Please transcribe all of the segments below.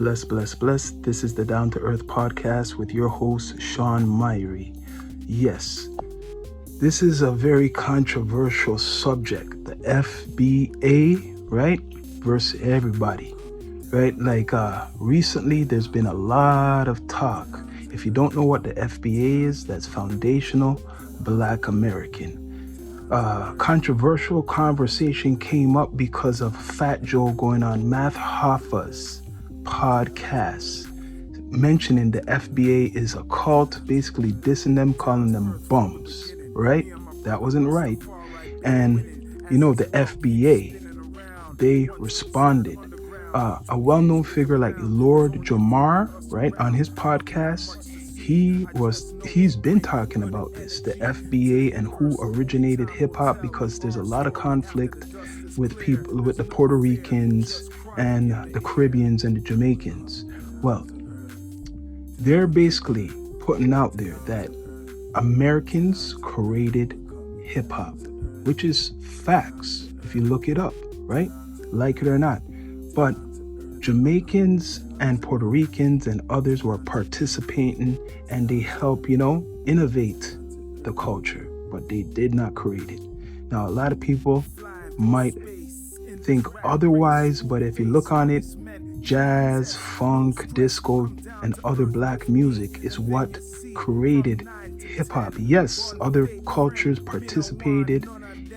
Bless. This is the Down to Earth podcast with your host, Sean Myrie. Yes, this is a very controversial subject. The FBA, right? Versus everybody, right? Recently, there's been a lot of talk. If you don't know what the FBA is, that's Foundational Black American. Controversial conversation came up because of Fat Joe going on Math Hoffa's podcast mentioning the FBA is a cult, basically dissing them, calling them bums, right? That wasn't right. And the FBA, they responded. A well-known figure like Lord Jamar, right, on his podcast, he's been talking about this, the FBA and who originated hip hop, because there's a lot of conflict with people, with the Puerto Ricans and the Caribbeans and the Jamaicans. Well, they're basically putting out there that Americans created hip hop, which is facts if you look it up, right? Like it or not. But Jamaicans and Puerto Ricans and others were participating, and they help, innovate the culture, but they did not create it. Now, a lot of people might think otherwise, but if you look on it, jazz, funk, disco, and other black music is what created hip hop. Yes, other cultures participated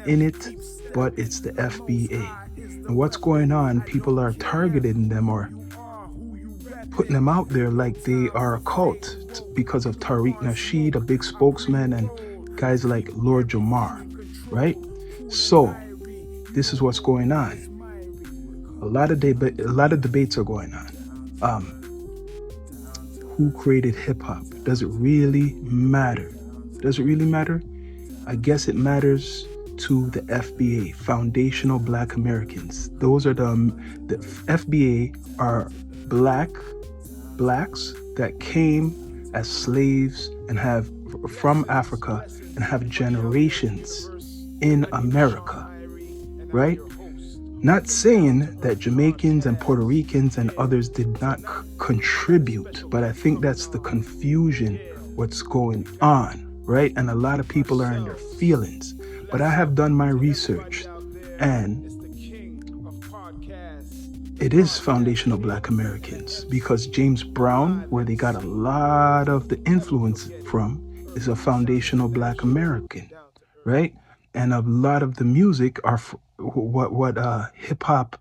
in it, but it's the FBA. And what's going on, people are targeting them or putting them out there like they are a cult because of Tariq Nasheed, a big spokesman, and guys like Lord Jamar, right? So this is what's going on. A lot of debates are going on. Who created hip hop? Does it really matter? I guess it matters to the FBA, Foundational Black Americans. Those are the FBA are blacks that came as slaves and have from Africa and have generations in America, right? Not saying that Jamaicans and Puerto Ricans and others did not contribute, but I think that's the confusion, what's going on, right? And a lot of people are in their feelings. But I have done my research, and it is Foundational Black Americans, because James Brown, where they got a lot of the influence from, is a Foundational Black American, right? And a lot of the music are what hip hop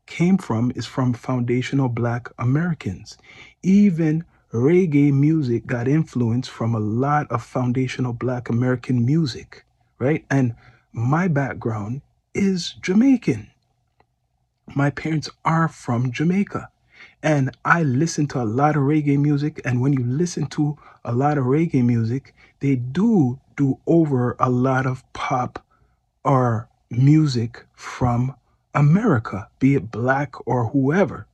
came from is from Foundational Black Americans. Even reggae music got influence from a lot of Foundational Black American music, right? And my background is Jamaican. My parents are from Jamaica, and I listen to a lot of reggae music. And when you listen to a lot of reggae music, they do over a lot of pop or music from America, be it black or whoever.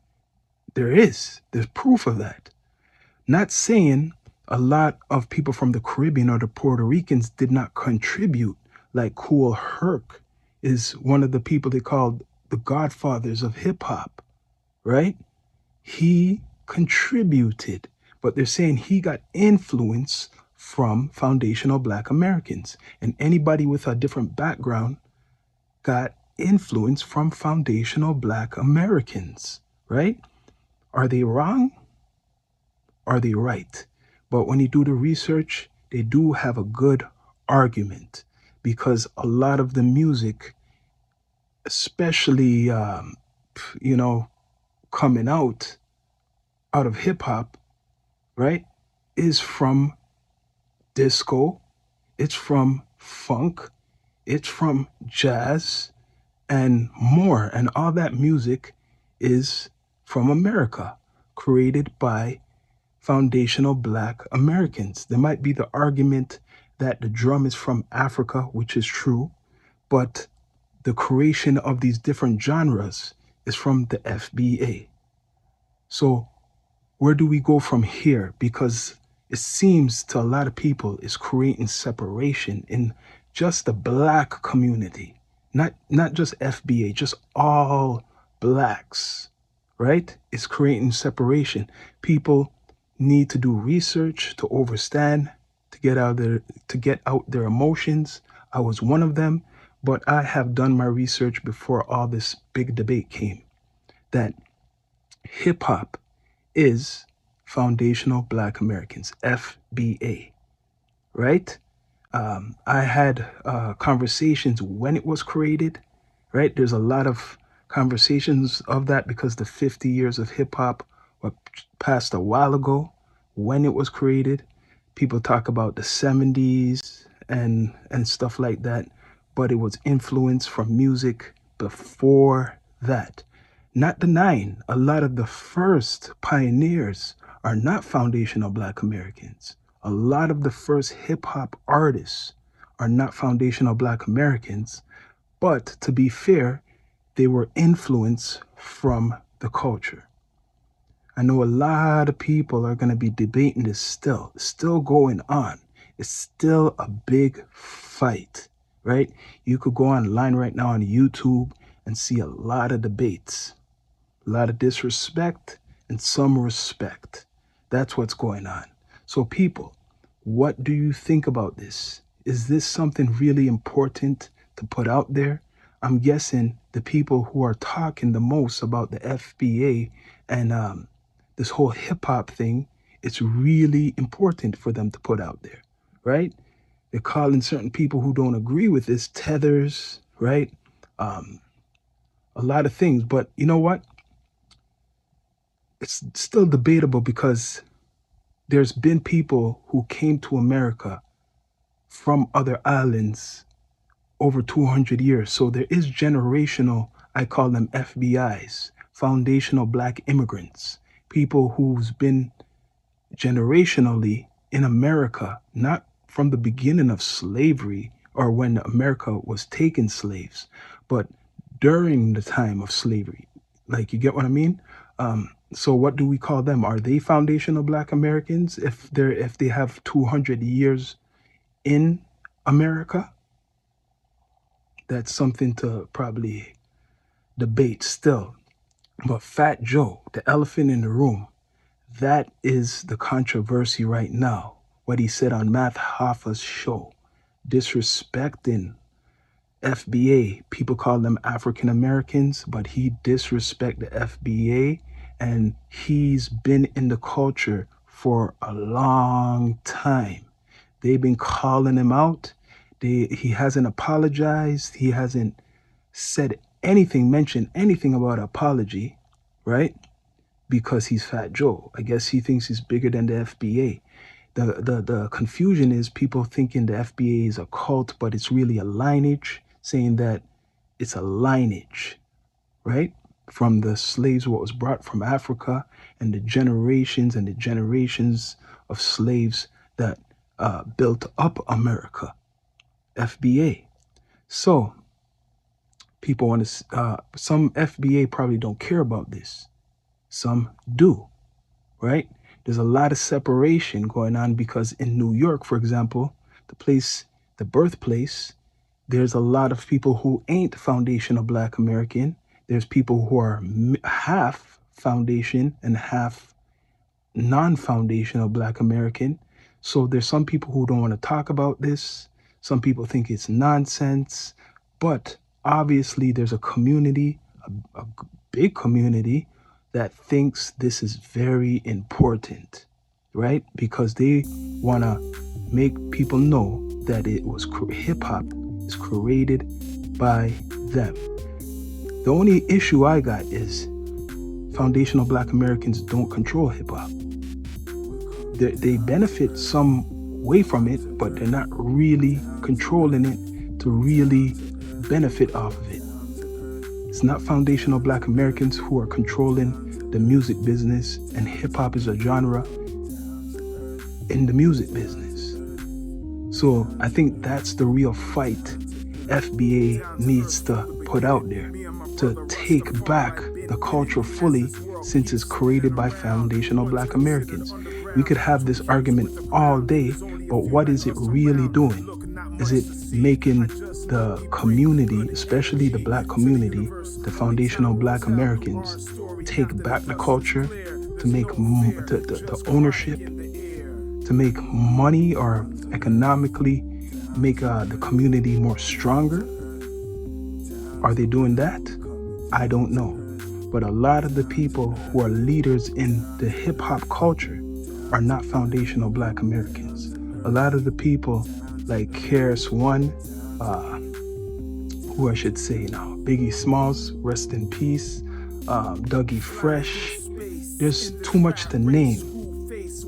There's proof of that. Not saying a lot of people from the Caribbean or the Puerto Ricans did not contribute, like Kool Herc is one of the people they called the godfathers of hip hop, right? He contributed, but they're saying he got influence from Foundational Black Americans. And anybody with a different background got influence from Foundational Black Americans, right? Are they wrong? Are they right? But when you do the research, they do have a good argument, because a lot of the music, especially, coming out of hip hop, right, is from disco, it's from funk, it's from jazz and more. And all that music is from America, created by Foundational Black Americans. There might be the argument that the drum is from Africa, which is true, but the creation of these different genres is from the FBA. So where do we go from here? Because it seems to a lot of people is creating separation in just the black community, not just FBA, just all blacks, right? It's creating separation. People need to do research to understand, to get out their emotions. I was one of them, but I have done my research before all this big debate came that hip hop is foundational Black Americans, FBA, right? I had conversations when it was created, right? There's a lot of conversations of that because the 50 years of hip hop were passed a while ago when it was created. People talk about the 70s and stuff like that, but it was influenced from music before that. Not denying a lot of the first pioneers are not foundational Black Americans. A lot of the first hip hop artists are not foundational Black Americans, but to be fair, they were influenced from the culture. I know a lot of people are going to be debating this still. It's still going on. It's still a big fight, right? You could go online right now on YouTube and see a lot of debates, a lot of disrespect and some respect. That's what's going on. So, people, what do you think about this? Is this something really important to put out there? I'm guessing the people who are talking the most about the FBA and this whole hip hop thing, it's really important for them to put out there, right? They're calling certain people who don't agree with this tethers, right? Um, a lot of things. But you know what? It's still debatable because there's been people who came to America from other islands over 200 years. So there is generational, I call them FBIs, foundational Black immigrants, people who's been generationally in America, not from the beginning of slavery or when America was taking slaves, but during the time of slavery. Like, you get what I mean? So what do we call them? Are they foundational Black Americans if they have 200 years in America? That's something to probably debate still. But Fat Joe, the elephant in the room, that is the controversy right now. What he said on Matt Hoffa's show, disrespecting FBA. People call them African Americans, but he disrespect the FBA, and he's been in the culture for a long time. They've been calling him out. He hasn't apologized. He hasn't said anything, mentioned anything about apology, right? Because he's Fat Joe. I guess he thinks he's bigger than the FBA. The confusion is people thinking the FBA is a cult, but it's really a lineage, saying that it's a lineage, right? From the slaves, what was brought from Africa, and the generations of slaves that built up America, FBA. So people want to, some FBA probably don't care about this. Some do, right? There's a lot of separation going on because in New York, for example, the birthplace, there's a lot of people who ain't foundational Black American. There's people who are half foundation and half non-foundational Black American. So there's some people who don't want to talk about this. Some people think it's nonsense, but obviously there's a community, a big community that thinks this is very important, right? Because they want to make people know that hip hop is created by them. The only issue I got is foundational Black Americans don't control hip hop. They benefit some way from it, but they're not really controlling it to really benefit off of it. It's not foundational Black Americans who are controlling the music business, and hip hop is a genre in the music business. So I think that's the real fight FBA needs to put out there, to take back the culture fully, since it's created by foundational Black Americans. We could have this argument all day, but what is it really doing? Is it making the community, especially the Black community, the foundational Black Americans, take back the culture, to make the ownership, to make money or economically make the community more stronger? Are they doing that? I don't know. But a lot of the people who are leaders in the hip hop culture are not foundational Black Americans. A lot of the people like KRS One, who I should say now, Biggie Smalls, rest in peace, Dougie Fresh, there's too much to name,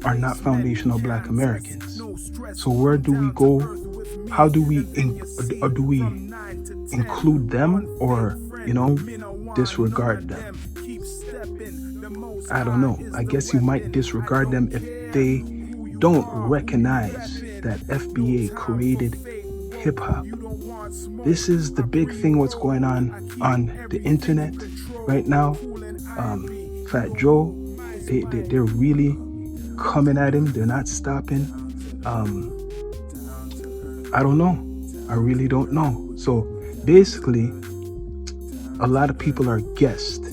are not foundational Black Americans. So where do we go? How do we include them, or disregard them? I don't know. I guess you might disregard them if they don't recognize that FBA created hip hop. This is the big thing what's going on the internet right now. Fat Joe, they're really coming at him. They're not stopping. I don't know. I really don't know. So basically, a lot of people are guessed.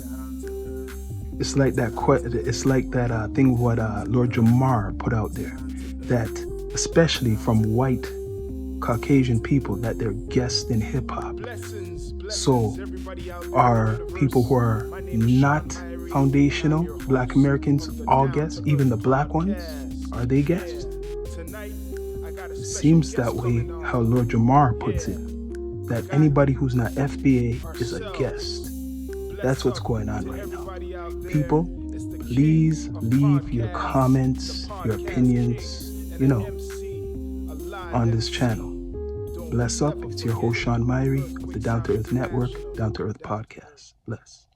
It's like that. It's like that thing what Lord Jamar put out there, that especially from white Caucasian people, that they're guests in hip hop. So are people who are not foundational Black Americans all guests? Even the Black ones, are they guests? It seems that way how Lord Jamar puts it, that anybody who's not FBA is a guest. That's what's going on right now. People, please leave your comments, your opinions, on this channel. Bless up. It's your host, Sean Myrie of the Down to Earth Network, Down to Earth Podcast. Bless.